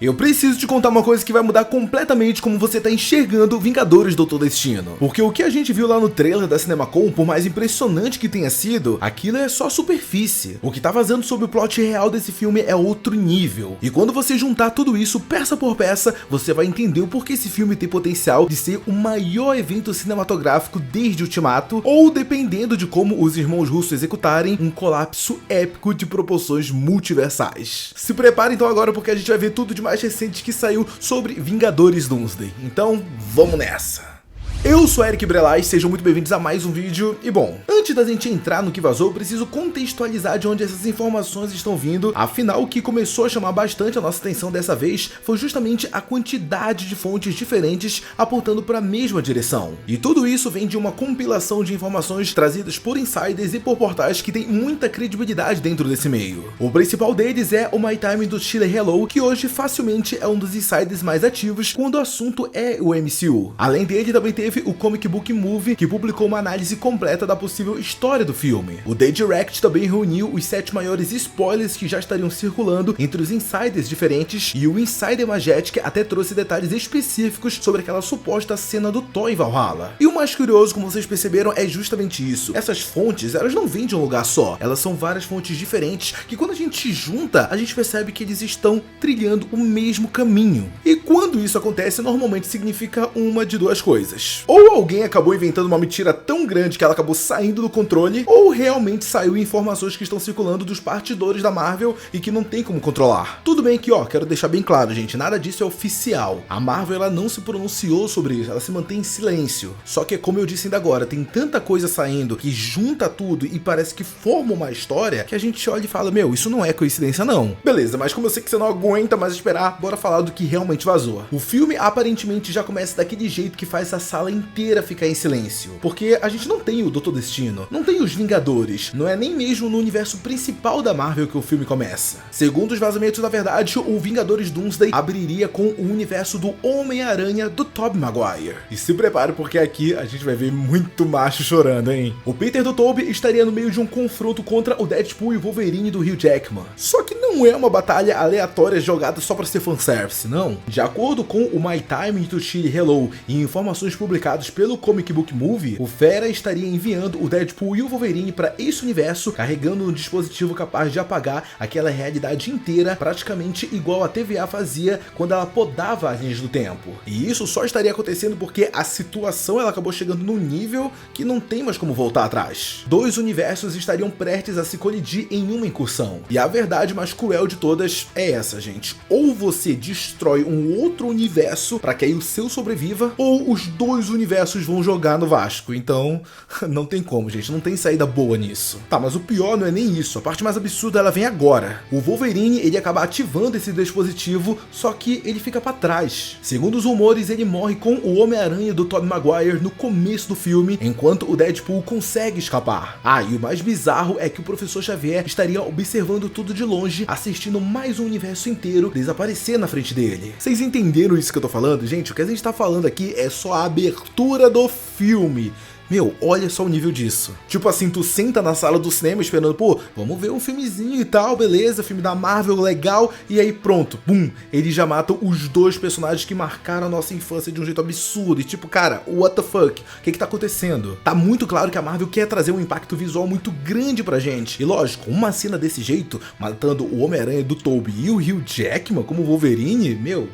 Eu preciso te contar uma coisa que vai mudar completamente como você tá enxergando Vingadores Doutor Destino. Porque o que a gente viu lá no trailer da CinemaCon, por mais impressionante que tenha sido, aquilo é só superfície. O que tá vazando sobre o plot real desse filme é outro nível. E quando você juntar tudo isso peça por peça, você vai entender o porquê esse filme tem potencial de ser o maior evento cinematográfico desde Ultimato, ou dependendo de como os irmãos russos executarem, um colapso épico de proporções multiversais. Se prepare então agora porque a gente vai ver tudo de mais recente que saiu sobre Vingadores Doomsday. Então, vamos nessa! Eu sou Eric Brelais, sejam muito bem-vindos a mais um vídeo. E bom, antes da gente entrar no que vazou, eu preciso contextualizar de onde essas informações estão vindo. Afinal, o que começou a chamar bastante a nossa atenção dessa vez foi justamente a quantidade de fontes diferentes apontando para a mesma direção. E tudo isso vem de uma compilação de informações trazidas por insiders e por portais que tem muita credibilidade dentro desse meio. O principal deles é o My Time do Chile Hello, que hoje facilmente é um dos insiders mais ativos quando o assunto é o MCU. Além dele, também teve o Comic Book Movie, que publicou uma análise completa da possível história do filme. O The Direct também reuniu os 7 maiores spoilers que já estariam circulando entre os insiders diferentes, e o Insider Majetic até trouxe detalhes específicos sobre aquela suposta cena do Thor em Valhalla. E o mais curioso, como vocês perceberam, é justamente isso. Essas fontes, elas não vêm de um lugar só, elas são várias fontes diferentes, que quando a gente junta, a gente percebe que eles estão trilhando o mesmo caminho. E quando isso acontece, normalmente significa uma de duas coisas. Ou alguém acabou inventando uma mentira tão grande que ela acabou saindo do controle, ou realmente saiu informações que estão circulando dos partidores da Marvel e que não tem como controlar. Tudo bem que, quero deixar bem claro, gente, nada disso é oficial. A Marvel, ela não se pronunciou sobre isso, ela se mantém em silêncio. Só que, como eu disse ainda agora, tem tanta coisa saindo que junta tudo e parece que forma uma história que a gente olha e fala, meu, isso não é coincidência não. Beleza, mas como eu sei que você não aguenta mais esperar, bora falar do que realmente vazou. O filme aparentemente já começa daquele jeito que faz a sala inteira ficar em silêncio, porque a gente não tem o Doutor Destino, não tem os Vingadores, não é nem mesmo no universo principal da Marvel que o filme começa. Segundo os vazamentos, na verdade, o Vingadores Doomsday abriria com o universo do Homem-Aranha do Tobey Maguire. E se prepare porque aqui a gente vai ver muito macho chorando, hein? O Peter do Tobey estaria no meio de um confronto contra o Deadpool e o Wolverine do Hugh Jackman. Só que não é uma batalha aleatória jogada só pra ser fanservice, não. De acordo com o My Time to Chile Hello e informações publicadas pelo Comic Book Movie, o Fera estaria enviando o Deadpool e o Wolverine para esse universo, carregando um dispositivo capaz de apagar aquela realidade inteira, praticamente igual a TVA fazia quando ela podava as linhas do tempo. E isso só estaria acontecendo porque a situação ela acabou chegando num nível que não tem mais como voltar atrás. Dois universos estariam prestes a se colidir em uma incursão. E a verdade mais cruel de todas é essa, gente. Ou você destrói um outro universo para que aí o seu sobreviva, ou os dois universos vão jogar no Vasco. Então, não tem como, gente, não tem saída boa nisso. Tá, mas o pior não é nem isso, a parte mais absurda ela vem agora. O Wolverine, ele acaba ativando esse dispositivo, só que ele fica pra trás. Segundo os rumores, ele morre com o Homem-Aranha do Tobey Maguire no começo do filme, enquanto o Deadpool consegue escapar. E o mais bizarro é que o Professor Xavier estaria observando tudo de longe, assistindo mais um universo inteiro desaparecer na frente dele. Vocês entenderam isso que eu tô falando? Gente, o que a gente tá falando aqui é só a abertura do filme. Meu, olha só o nível disso. Tipo assim, tu senta na sala do cinema esperando, vamos ver um filmezinho e tal, beleza, filme da Marvel, legal, e aí pronto, bum, eles já matam os dois personagens que marcaram a nossa infância de um jeito absurdo, e tipo, cara, what the fuck, o que tá acontecendo? Tá muito claro que a Marvel quer trazer um impacto visual muito grande pra gente, e lógico, uma cena desse jeito, matando o Homem-Aranha do Tobey e o Hugh Jackman como Wolverine, meu,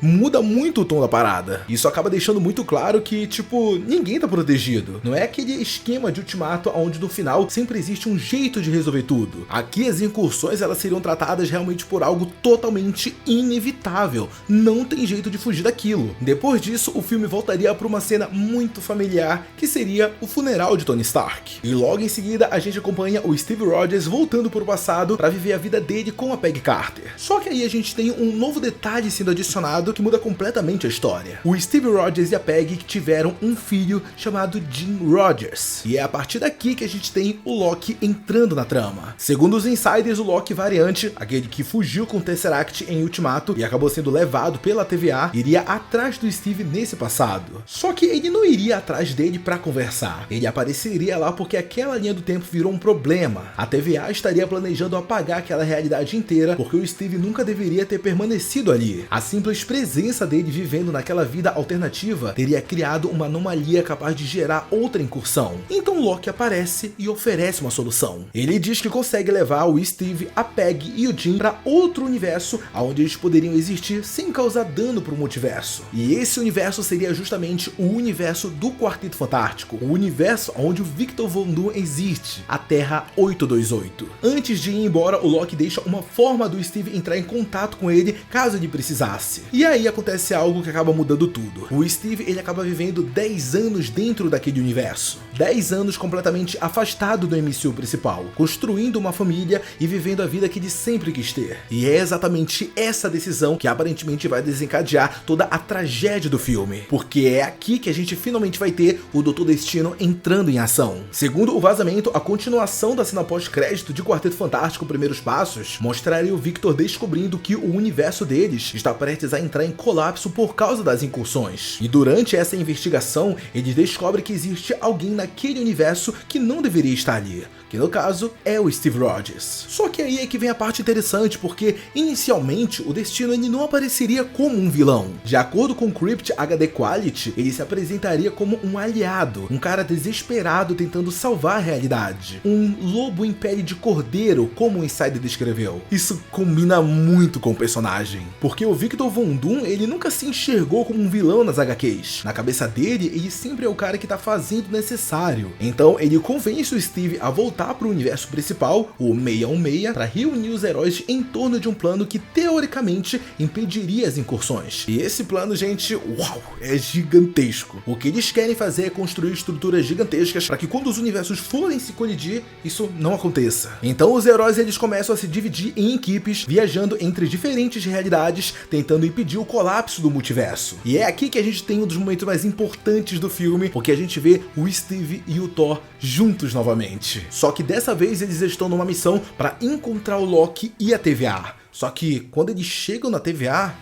muda muito o tom da parada. Isso acaba deixando muito claro que, tipo, ninguém tá protegido. Não é aquele esquema de Ultimato onde no final sempre existe um jeito de resolver tudo. Aqui as incursões elas seriam tratadas realmente por algo totalmente inevitável. Não tem jeito de fugir daquilo. Depois disso, o filme voltaria para uma cena muito familiar, que seria o funeral de Tony Stark. E logo em seguida a gente acompanha o Steve Rogers voltando para o passado para viver a vida dele com a Peggy Carter. Só que aí a gente tem um novo detalhe sendo adicionado que muda completamente a história. O Steve Rogers e a Peggy tiveram um filho chamado Jim Rogers. E é a partir daqui que a gente tem o Loki entrando na trama. Segundo os insiders, o Loki variante, aquele que fugiu com o Tesseract em Ultimato e acabou sendo levado pela TVA, iria atrás do Steve nesse passado. Só que ele não iria atrás dele pra conversar. Ele apareceria lá porque aquela linha do tempo virou um problema. A TVA estaria planejando apagar aquela realidade inteira porque o Steve nunca deveria ter permanecido ali. A simples presença dele vivendo naquela vida alternativa teria criado uma anomalia capaz de gerar outra incursão. Então Loki aparece e oferece uma solução. Ele diz que consegue levar o Steve, a Peggy e o Jim para outro universo onde eles poderiam existir sem causar dano pro multiverso. E esse universo seria justamente o universo do Quarteto Fantástico, o universo onde o Victor Von Doom existe, a Terra 828. Antes de ir embora, o Loki deixa uma forma do Steve entrar em contato com ele caso ele precisasse. E aí acontece algo que acaba mudando tudo. O Steve, ele acaba vivendo 10 anos dentro daquele universo. 10 anos completamente afastado do MCU principal, construindo uma família e vivendo a vida que ele sempre quis ter. E é exatamente essa decisão que aparentemente vai desencadear toda a tragédia do filme, porque é aqui que a gente finalmente vai ter o Doutor Destino entrando em ação. Segundo o vazamento, a continuação da cena pós-crédito de Quarteto Fantástico Primeiros Passos mostraria o Victor descobrindo que o universo deles está prestes a entrar em colapso por causa das incursões. E durante essa investigação, eles descobrem que existe alguém naquele universo que não deveria estar ali, que no caso é o Steve Rogers. Só que aí é que vem a parte interessante, porque inicialmente o Destino ele não apareceria como um vilão. De acordo com Crypt HD Quality, ele se apresentaria como um aliado, um cara desesperado tentando salvar a realidade, um lobo em pele de cordeiro, como o Insider descreveu. Isso combina muito com o personagem, porque o Victor Von Doom ele nunca se enxergou como um vilão nas HQs. Na cabeça dele, ele sempre é o cara que tá fazendo o necessário. Então ele convence o Steve a voltar para o universo principal, o 616, para reunir os heróis em torno de um plano que teoricamente impediria as incursões. E esse plano, gente, uau, é gigantesco. O que eles querem fazer é construir estruturas gigantescas para que quando os universos forem se colidir, isso não aconteça. Então os heróis eles começam a se dividir em equipes, viajando entre diferentes realidades, tentando impedir o colapso do multiverso. E é aqui que a gente tem um dos momentos mais importantes do filme, porque a gente vê o Steve e o Thor juntos novamente. Só que dessa vez eles estão numa missão para encontrar o Loki e a TVA. Só que quando eles chegam na TVA,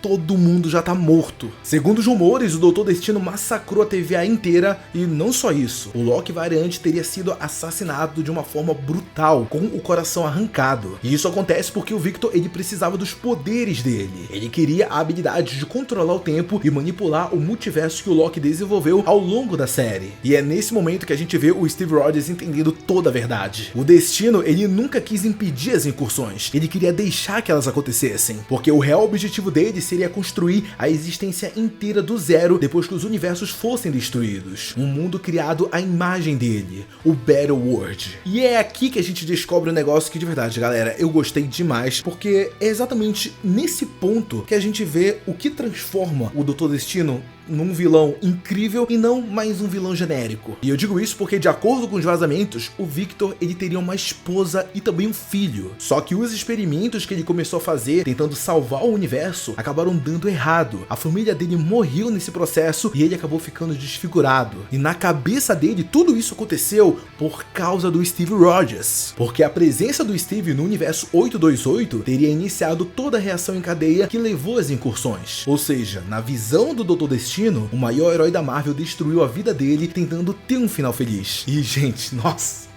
todo mundo já tá morto. Segundo os rumores, o Doutor Destino massacrou a TVA inteira e não só isso. O Loki variante teria sido assassinado de uma forma brutal, com o coração arrancado. E isso acontece porque o Victor ele precisava dos poderes dele. Ele queria a habilidade de controlar o tempo e manipular o multiverso que o Loki desenvolveu ao longo da série. E é nesse momento que a gente vê o Steve Rogers entendendo toda a verdade. O Destino ele nunca quis impedir as incursões, ele queria deixar que elas acontecessem, porque o real objetivo dele seria construir a existência inteira do zero depois que os universos fossem destruídos. Um mundo criado à imagem dele, o Battle World. E é aqui que a gente descobre um negócio que de verdade, galera, eu gostei demais, porque é exatamente nesse ponto que a gente vê o que transforma o Doutor Destino num vilão incrível e não mais um vilão genérico. E eu digo isso porque, de acordo com os vazamentos, o Victor ele teria uma esposa e também um filho. Só que os experimentos que ele começou a fazer tentando salvar o universo acabaram dando errado. A família dele morreu nesse processo e ele acabou ficando desfigurado. E na cabeça dele tudo isso aconteceu por causa do Steve Rogers, porque a presença do Steve no universo 828 teria iniciado toda a reação em cadeia que levou às incursões. Ou seja, na visão do Doutor Destino, o maior herói da Marvel destruiu a vida dele tentando ter um final feliz. E, gente, nossa,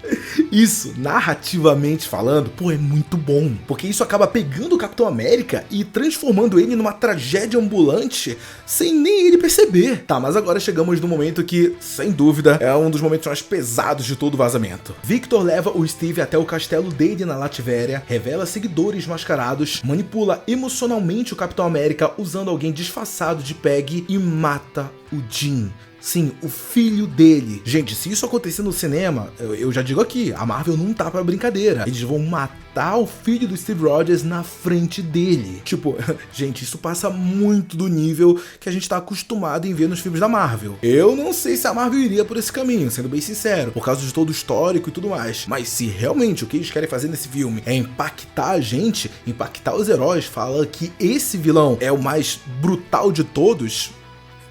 isso, narrativamente falando, pô, é muito bom. Porque isso acaba pegando o Capitão América e transformando ele numa tragédia ambulante sem nem ele perceber. Tá, mas agora chegamos no momento que, sem dúvida, é um dos momentos mais pesados de todo o vazamento. Victor leva o Steve até o castelo dele na Latvéria, revela seguidores mascarados, manipula emocionalmente o Capitão América usando alguém disfarçado de Peggy e mata o Jim. Sim, o filho dele. Gente, se isso acontecer no cinema, eu já digo aqui, a Marvel não tá pra brincadeira. Eles vão matar o filho do Steve Rogers na frente dele. Tipo, gente, isso passa muito do nível que a gente tá acostumado em ver nos filmes da Marvel. Eu não sei se a Marvel iria por esse caminho, sendo bem sincero, por causa de todo o histórico e tudo mais. Mas se realmente o que eles querem fazer nesse filme é impactar a gente, impactar os heróis, fala que esse vilão é o mais brutal de todos,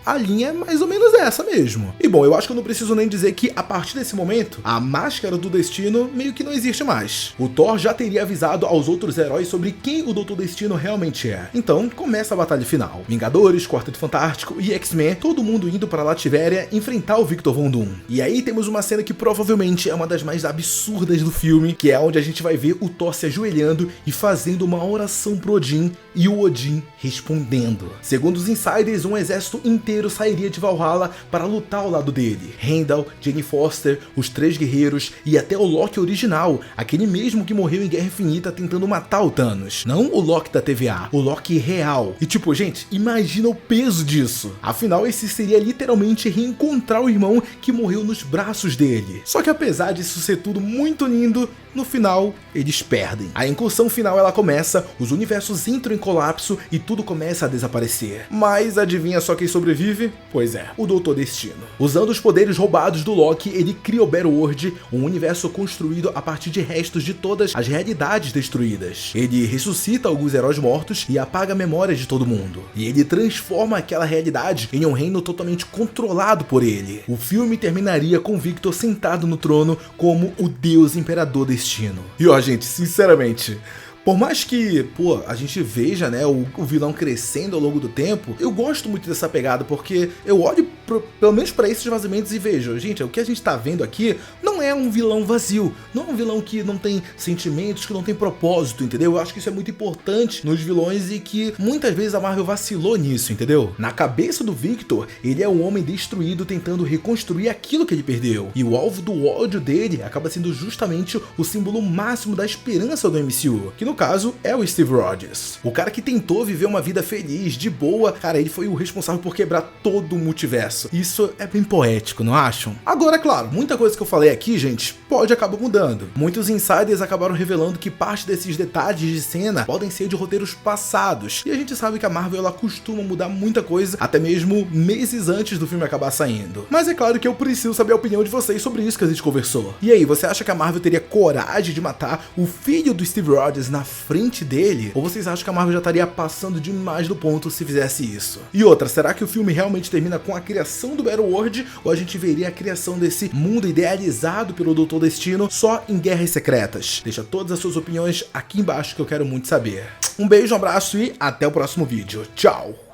a linha é mais ou menos essa mesmo. E bom, eu acho que eu não preciso nem dizer que a partir desse momento, a máscara do destino meio que não existe mais. O Thor já teria avisado aos outros heróis sobre quem o Doutor Destino realmente é. Então, começa a batalha final. Vingadores, Quarteto Fantástico e X-Men, todo mundo indo para Latvéria enfrentar o Victor Von Doom. E aí temos uma cena que provavelmente é uma das mais absurdas do filme, que é onde a gente vai ver o Thor se ajoelhando e fazendo uma oração pro Odin e o Odin respondendo. Segundo os insiders, um exército inteiro sairia de Valhalla para lutar ao lado dele. Heimdall, Jane Foster, os Três Guerreiros e até o Loki original, aquele mesmo que morreu em Guerra Infinita tentando matar o Thanos. Não o Loki da TVA, o Loki real. E tipo, gente, imagina o peso disso. Afinal, esse seria literalmente reencontrar o irmão que morreu nos braços dele. Só que apesar disso ser tudo muito lindo, no final, eles perdem. A incursão final ela começa, os universos entram em colapso e tudo começa a desaparecer. Mas adivinha só quem sobrevive? Pois é, o Doutor Destino. Usando os poderes roubados do Loki, ele cria o Battleworld, um universo construído a partir de restos de todas as realidades destruídas. Ele ressuscita alguns heróis mortos e apaga a memória de todo mundo. E ele transforma aquela realidade em um reino totalmente controlado por ele. O filme terminaria com Victor sentado no trono como o Deus Imperador Destino. E ó, gente, sinceramente, por mais que, pô, a gente veja, né, o vilão crescendo ao longo do tempo, eu gosto muito dessa pegada, porque eu olho pelo menos pra esses vazamentos e vejo, gente, o que a gente tá vendo aqui não é um vilão vazio, não é um vilão que não tem sentimentos, que não tem propósito, entendeu? Eu acho que isso é muito importante nos vilões e que muitas vezes a Marvel vacilou nisso, entendeu? Na cabeça do Victor, ele é um homem destruído tentando reconstruir aquilo que ele perdeu, e o alvo do ódio dele acaba sendo justamente o símbolo máximo da esperança do MCU, que no caso é o Steve Rogers. O cara que tentou viver uma vida feliz, de boa, cara, ele foi o responsável por quebrar todo o multiverso. Isso é bem poético, não acham? Agora, claro, muita coisa que eu falei aqui, gente, pode acabar mudando. Muitos insiders acabaram revelando que parte desses detalhes de cena podem ser de roteiros passados, e a gente sabe que a Marvel ela costuma mudar muita coisa, até mesmo meses antes do filme acabar saindo. Mas é claro que eu preciso saber a opinião de vocês sobre isso que a gente conversou. E aí, você acha que a Marvel teria coragem de matar o filho do Steve Rogers na frente dele? Ou vocês acham que a Marvel já estaria passando demais do ponto se fizesse isso? E outra, será que o filme realmente termina com a criação do Battleworld, ou a gente veria a criação desse mundo idealizado pelo Doutor Destino só em Guerras Secretas? Deixa todas as suas opiniões aqui embaixo que eu quero muito saber. Um beijo, um abraço e até o próximo vídeo. Tchau!